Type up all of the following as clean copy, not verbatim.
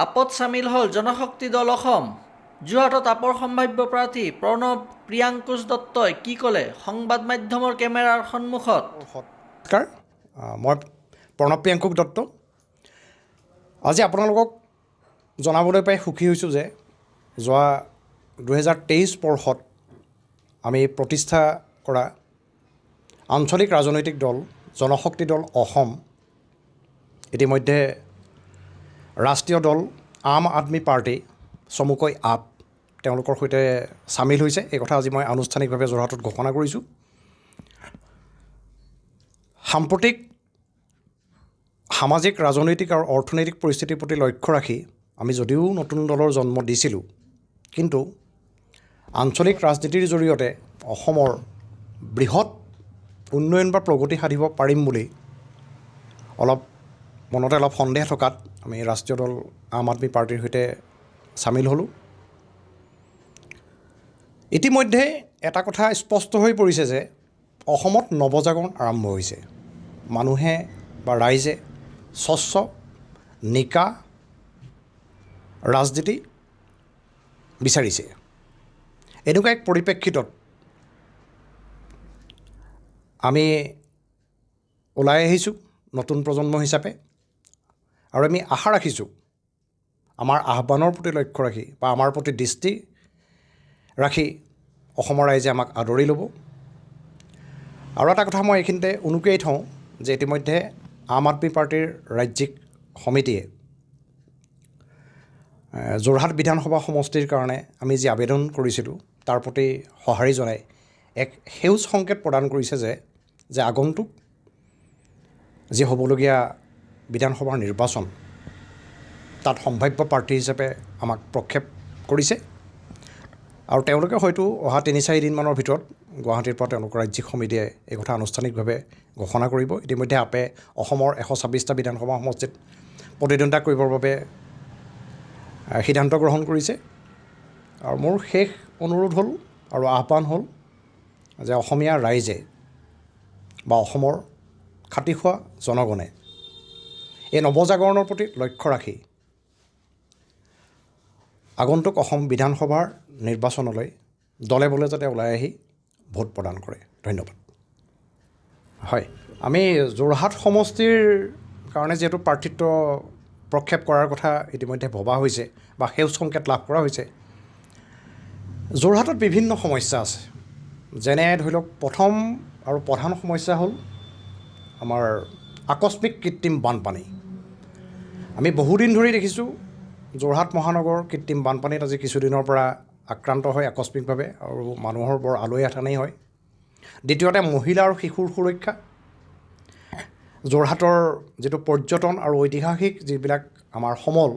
আপত চামিল হ'ল জনশক্তি দল অসম। যোৰহাটত আপৰ সম্ভাৱ্য প্ৰাৰ্থী প্ৰণৱ প্ৰিয়াংকুশ দত্তই কি ক'লে সংবাদ মাধ্যমৰ কেমেৰাৰ সন্মুখত? নমস্কাৰ, মই প্ৰণৱ প্ৰিয়াংকুশ দত্ত। আজি আপোনালোকক জনাবলৈ পাই সুখী হৈছোঁ যে যোৱা 2023 বৰ্ষত আমি প্ৰতিষ্ঠা কৰা আঞ্চলিক ৰাজনৈতিক দল জনশক্তি দল অসম ইতিমধ্যে ৰাষ্ট্ৰীয় দল আম আদমি পাৰ্টি চমুকৈ আপ তেওঁলোকৰ সৈতে চামিল হৈছে। এই কথা আজি মই আনুষ্ঠানিকভাৱে যোৰহাটত ঘোষণা কৰিছোঁ। সাম্প্ৰতিক সামাজিক ৰাজনৈতিক আৰু অৰ্থনৈতিক পৰিস্থিতিৰ প্ৰতি লক্ষ্য ৰাখি আমি যদিও নতুন দলৰ জন্ম দিছিলোঁ, কিন্তু আঞ্চলিক ৰাজনীতিৰ জৰিয়তে অসমৰ বৃহৎ উন্নয়ন বা প্ৰগতি সাধিব পাৰিম বুলি মনতে অলপ সন্দেহ থকাত আমি ৰাষ্ট্ৰীয় দল আম আদমি পাৰ্টিৰ সৈতে চামিল হ'লোঁ। ইতিমধ্যে এটা কথা স্পষ্ট হৈ পৰিছে যে অসমত নৱজাগৰণ আৰম্ভ হৈছে। মানুহে বা ৰাইজে স্বচ্ছ নিকা ৰাজনীতি বিচাৰিছে। এনেকুৱা এক পৰিপ্ৰেক্ষিতত আমি ওলাই আহিছোঁ নতুন প্ৰজন্ম হিচাপে, আৰু আমি আশা ৰাখিছোঁ আমাৰ আহ্বানৰ প্ৰতি লক্ষ্য ৰাখি বা আমাৰ প্ৰতি দৃষ্টি ৰাখি অসমৰ ৰাইজে আমাক আদৰি ল'ব। আৰু এটা কথা মই এইখিনিতে উনুকিয়াই থওঁ যে ইতিমধ্যে আম আদমি পাৰ্টিৰ ৰাজ্যিক সমিতিয়ে যোৰহাট বিধানসভা সমষ্টিৰ কাৰণে আমি যি আবেদন কৰিছিলোঁ তাৰ প্ৰতি সঁহাৰি জনাই এক সেউজ সংকেত প্ৰদান কৰিছে যে আগন্তুক যি হ'বলগীয়া বিধানসভাৰ নিৰ্বাচন তাত সম্ভাৱ্য প্ৰাৰ্থী হিচাপে আমাক প্ৰক্ষেপ কৰিছে। আৰু তেওঁলোকে হয়তো অহা 3-4 দিনমানৰ ভিতৰত গুৱাহাটীৰ পৰা তেওঁলোকৰ ৰাজ্যিক সমিতিয়ে এই কথা আনুষ্ঠানিকভাৱে ঘোষণা কৰিব। ইতিমধ্যে আপে অসমৰ 126টা বিধানসভা সমষ্টিত প্ৰতিদ্বন্দ্বিতা কৰিবৰ বাবে সিদ্ধান্ত গ্ৰহণ কৰিছে। আৰু মোৰ শেষ অনুৰোধ হ'ল আৰু আহ্বান হ'ল যে অসমীয়া ৰাইজে বা অসমৰ খাটি খোৱা জনগণে এই নৱজাগৰণৰ প্ৰতি লক্ষ্য ৰাখি আগন্তুক অসম বিধানসভাৰ নিৰ্বাচনলৈ দলে বলে যাতে ওলাই আহি ভোট প্ৰদান কৰে। ধন্যবাদ। হয়, আমি যোৰহাট সমষ্টিৰ কাৰণে যিহেতু প্ৰাৰ্থিত্ব প্ৰক্ষেপ কৰাৰ কথা ইতিমধ্যে ভবা হৈছে বা সেউজ সংকেত লাভ কৰা হৈছে, যোৰহাটত বিভিন্ন সমস্যা আছে। যেনে ধৰি লওক, প্ৰথম আৰু প্ৰধান সমস্যা হ'ল আমাৰ আকস্মিক কৃত্ৰিম বানপানী। আমি বহুদিন ধৰি দেখিছোঁ যোৰহাট মহানগৰ কৃত্ৰিম বানপানীত আজি কিছুদিনৰ পৰা আক্ৰান্ত হয় আকস্মিকভাৱে, আৰু মানুহৰ বৰ আলৈ আথানি হয়। দ্বিতীয়তে মহিলা আৰু শিশুৰ সুৰক্ষা, যোৰহাটৰ যিটো পৰ্যটন আৰু ঐতিহাসিক যিবিলাক আমাৰ সমল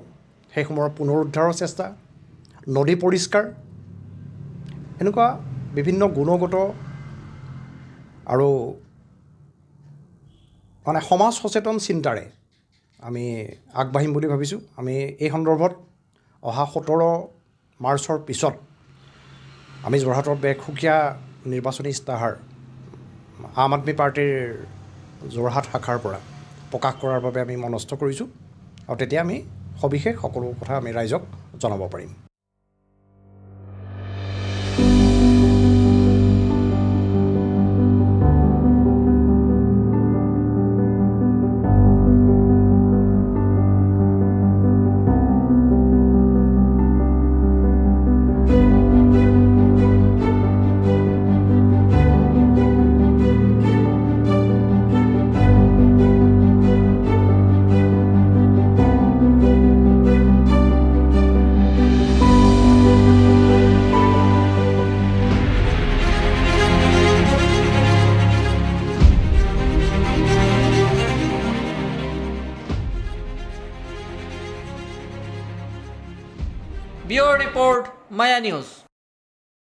সেই সমলৰ পুনৰুদ্ধাৰৰ চেষ্টা, নদী পৰিষ্কাৰ, এনেকুৱা বিভিন্ন গুণগত আৰু সমাজ সচেতন চিন্তাৰে আমি আগবাঢ়িম বুলি ভাবিছোঁ। আমি এই সন্দৰ্ভত অহা 17 মাৰ্চৰ পিছত আমি যোৰহাটৰ এক সুকীয়া নিৰ্বাচনী ইস্তাহাৰ আম আদমি পাৰ্টিৰ যোৰহাট শাখাৰ পৰা প্ৰকাশ কৰাৰ বাবে আমি মনস্থ কৰিছোঁ, আৰু তেতিয়া আমি সবিশেষ সকলো কথা আমি ৰাইজক জনাব পাৰিম। ব্যুৰ ৰিপৰ্ট, মায়া নিউজ।